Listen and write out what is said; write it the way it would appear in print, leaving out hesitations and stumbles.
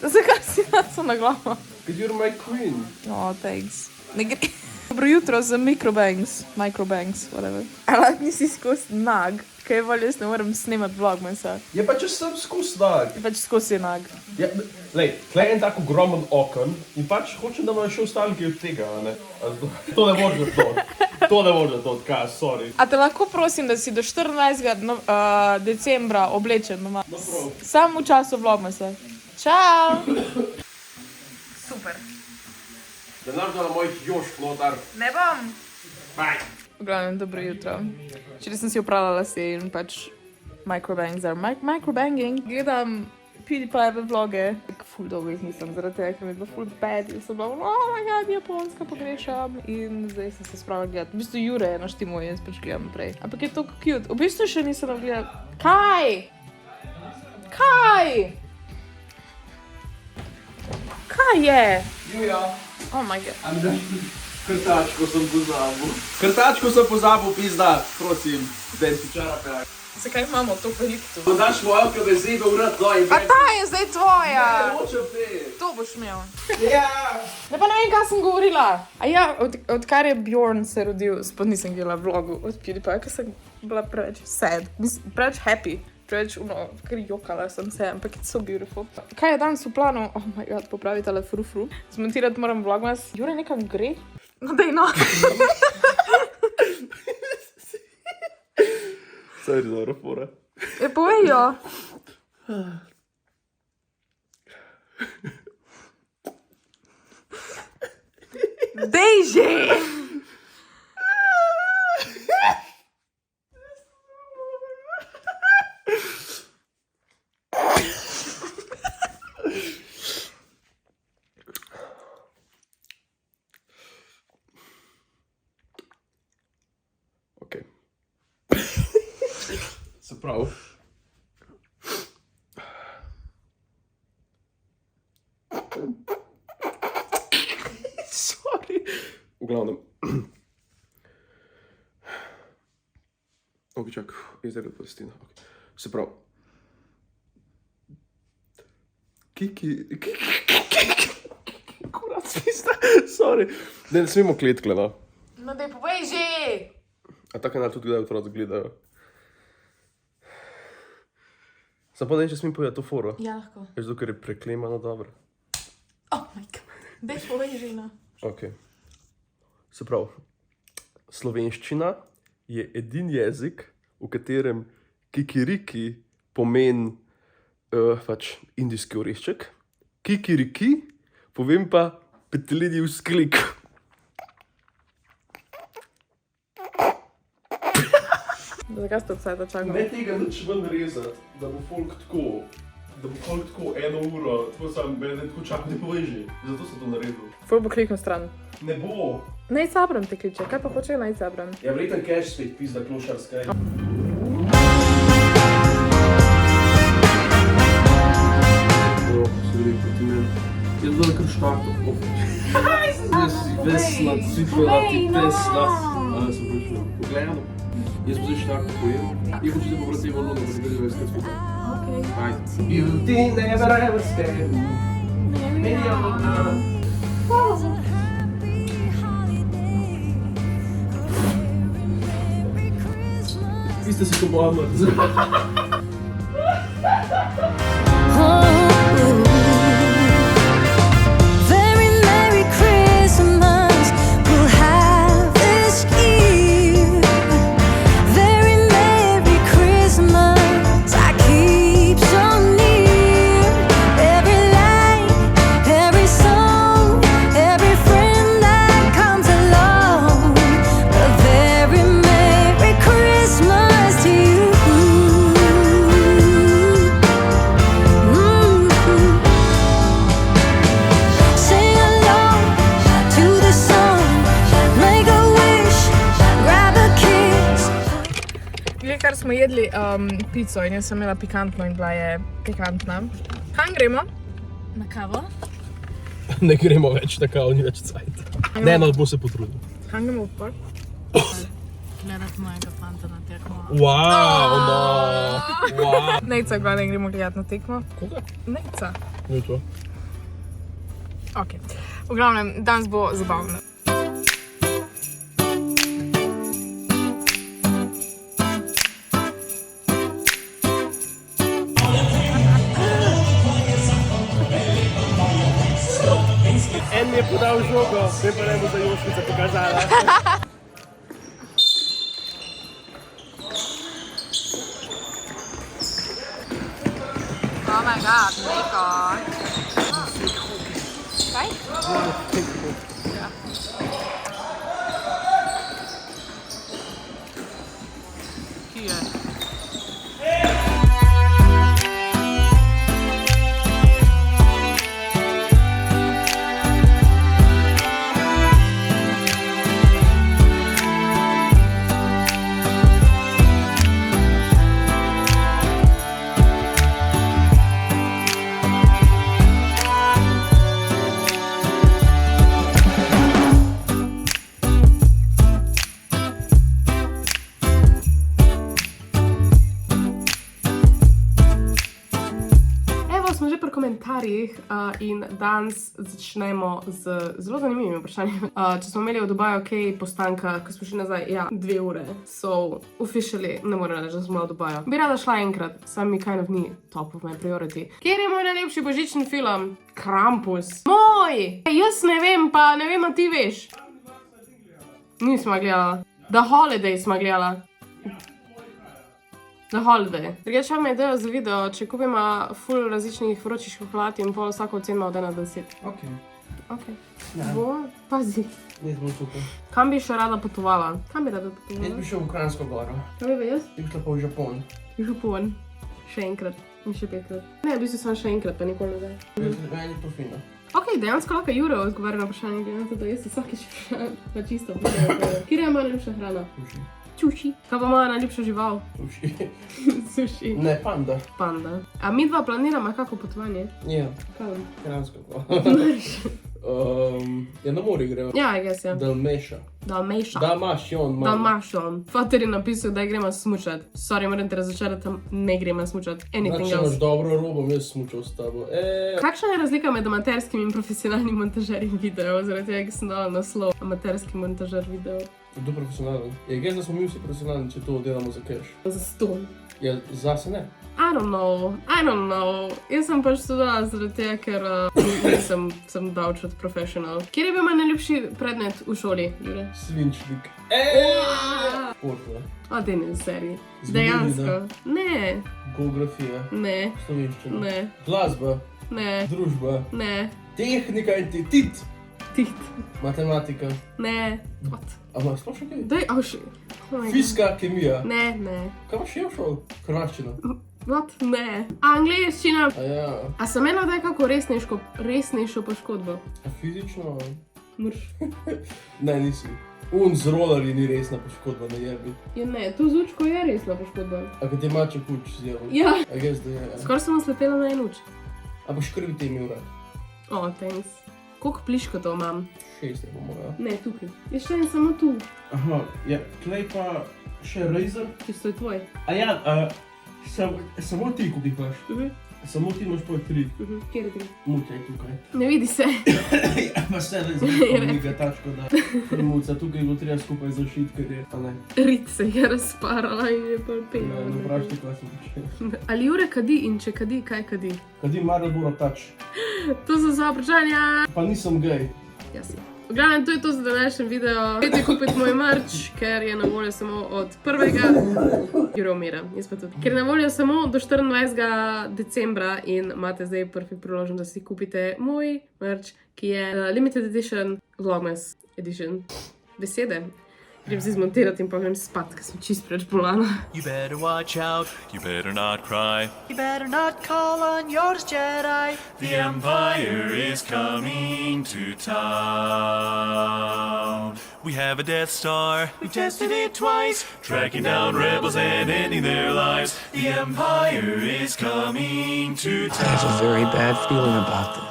Zakaj si naso na glavo? Because you're my queen. Oh, thanks. Ne gre. Dobro jutro za microbangs, whatever. Ampak nisi skozi nag, kaj volj jaz ne morem snemati vlogmasa. Je pa če sem skus nag. Pač skozi nag. Ja, lej, tle je en tak ogromen oken in pač hočem, da imajo še ostalki od tega, ne? To ne može to, kaj, sorry. A te lahko prosim, da si do 14. Decembra oblečen doma? No prav. Sam v času vlogmasa. Čau! Super. Da naredila mojih jošk notar. Ne bom. Bye. V glavnem, dobro jutro. Včeraj sem si opravila lase in pač microbangs are microbanging. Gledam PewDiePie vloge. Ful dolgo jih nisem, zaradi tega, ker mi je bilo ful bad. In sem bila, oh my god, Japonska pogrešam. In zdaj sem se spravila gledati. V bistvu Jure je naštimo in jaz pač gledam naprej. Ampak je to cute. V bistvu še nisem gledala. Kaj? Kaj je? Juja. Oh my god. Krtačko sem pozabil, pizda. Prosim, dentičara. Zakaj imamo to veliko? Daš mojo vezego vrat doj. A ta je zdaj tvoja! Hočem te. To boš imel. Ja. Ne pa ne vem, kaj sem govorila. A ja, odkar je Bjorn se rodil, spod nisem gledala vlogu od PewDiePie, ker sem bila preveč sad, preveč happy. Preveč, kar jokala sem se, ampak it's so beautiful. Kaj je danes v planu? Oh my god, popravi tale frufru. Zmontirati moram vlogmas. Jure nekam gre? No dej no. Sorry, dobro, fora. Povej jo. Dej že! Okay. Se pravi. Sorry. V glavnem. Ok, čak, izdelaj Palestina. Okay. Se pravi. Kurac, pista. Sorry. Ne smemo kletkle, no. No dej povej že! A ta kanal tudi gledajo, otroci gledajo. Sam pa ne, če smem povedati to foro. Ja, lahko. Zato, ker je preklemano dobro. Oh my god. Dej povej že, no. Ok. Se pravi, slovenščina je edini jezik, v katerem kikiriki pomeni pač indijski orešček. Kikiriki povem pa petelini vzklik. Zakaj ste vse to čakali? Ne tega nič ven rezati, da bo folk tako eno uro, tako sam, ne tako čakal, ne povej že. Zato sem to naredil. Ful bo kliknil stran. Ne bo. Naj Sabran te kliče, kaj pa hoče naj Sabran? Ja, vreten cash spet, pizda klošarska. Sorry, proti meni. Jaz bila kar štartov. Jaz si vesla, cvitvala ti tesla. Sem prišel. Pogledam. Jaz bo zdaj štartov pojem. In hoče se povrati v London, da se gledaj veskrat skupaj. Ajde. Beauty never ever scared me. Many of them. Vi ste si to bomo. Very Merry Christmas we'll have this year. Very Merry Christmas, I keep so near. Every light, every song, every friend that comes along. A very Merry Christmas to you. Sing along to the song, make a wish, grab a kiss. Glej, kar smo jedli pico in jaz sem imela pikantno in bila je pikantna. Kam gremo? Na kavo? Ne gremo več tako, ni več cajt. Ne, no, bom se potrudil. Kam gremo v park? Gledat mojega fanta na tekmo. Wow, no. Wow. Nejca, glavno gremo gledati na tekmo. Koga? Nejca. Ni to. Ok. V glavnem, danes bo zabavno. En mi je podal žogo, zdaj pa ne bo za Joškica pokazala. Oh my god, mleko. Kaj? Ja. Ki je? Smo že pri komentarjih in danes začnemo z zelo zanimivimi vprašanji. Če smo imeli v Dubaju kaj postanka, ko smo šli nazaj, ja, 2 ure. So, officially, ne morem reči, da smo v Dubaju. Bi rada šla enkrat, sam mi kind of ni top of my priority. Kjer je moj najlepši božični film? Krampus. Moj! Jaz ne vem, pa ne vem, a ti veš. Nismo gledala. The Holiday smo gledala. Na holiday. Drugače imam idejo za video, če kupimo ful različnih vročih šokolad in pol vsako ocenimo od 1 do 10. Ok. Ok. Bo, pazi. Jaz bom tukaj. Kam bi še rada potovala? Kam bi rada Jaz potovala? bi šel v Kranjsko goro. Kam bi jaz? Ti bi šla pa v Japon. Župon. Še enkrat. In še 5krat. Ne, v bistvu sem še enkrat, pa nikoli nazaj. Meni je to fino. Ok, dejansko lahko Juro odgovarja na vprašanje, glede na to, da jaz se vsakič pa čisto vprašanje. Kjer je moja najljubša hrana? Sushi. Sushi. Kaj pa moja najljubša žival? Sushi. Sushi. Ne, panda. Panda. A mi dva planiramo kako potovanje? Ja, Kam? Kranjsko goro. Ja, na morju gremo. Ja, I guess, ja. Dalmeša. Dalmeša. Dalmašjon. Dalmašon. Fater je napisal, da gremo smučat. Sorry, moram te razočarati, tam ne gremo smučat. Anything Znači, imaš else. dobro robo, jaz smučal s tabo. Kakšna je razlika med amaterskim in profesionalnim montažerjem videov? Zaradi tega, ker sem dala naslov amaterski montažer videov. Kdo profesionalen? Je gej, da smo mi vsi profesionalni, če to delamo za cash. Za ston. Ja, zase ne. I don't know. Jaz sem pač to dala zaradi tega, ker sem davčat professional. Kjer je bil moj najljubši predmet v šoli, Jure? Svinčnik. Športno. A, dej ne, seriji. Zgodovina. Dejansko. Ne, Geografija. ne, Slovenščina. ne, Glasba. ne, Družba. ne, Tehnika in tit. tit, Matematika. ne, what? A imaš sploh še kaj? Daj, avši. Fizika, kemija. Ne, ne, Kaj imaš še v šoli? Hrvaščina. what? Ne. Angleščina. A ja. A sem imela daj kako resnejšo poškodbo? A fizično? Mrš. Ne, nisi. Z rolerji ni resna poškodba, ne jebi. Ja ne, to z učko je resna poškodba. A kad je maček uč zjel? Ja. A guess da je. Skoraj sem oslepela na en uč. A boš krvi te imel rad? Oh, thanks. Koliko pliškotov imam? 6 je po moja. Ne, tukaj. Je še en samo tu. Aha, ja, tlej pa še Razer. Čisto je tvoj. A ja, samo ti kupiš. Samo ti imaš pol 3. Kjer je tri? Muca je tukaj. Ne vidi se. Pa se da izgleda nekaj tačko, da muca tukaj bo treba skupaj zašiti, ker je, a ne. Rit se je razparala in je pa Ja, penala. ne vprašaj, kaj sem počel. Ali Jure kadi in če kadi, kaj kadi? Kadi Marlboro Touch. To so vsa vprašanja. Pa nisem gej. Jaz sem. V glavnem, to je to za današnji video. Pejte kupiti moj merch, ker je na voljo samo od 1. Jure umira, jaz pa tudi. Ker je na voljo samo do 24. decembra in imate zdaj perfekt priložnost, da si kupite moj merch, ki je limited edition, vlogmas edition. Besede. Grem si zmontirati in pa grem spat, ker sem čist preveč bolana. You better watch out, you better not cry. You better not call on yours, Jedi. The Empire is coming to town. We have a Death Star, we've tested it twice, tracking down rebels and ending their lives. The Empire is coming to town. I have a very bad feeling about this.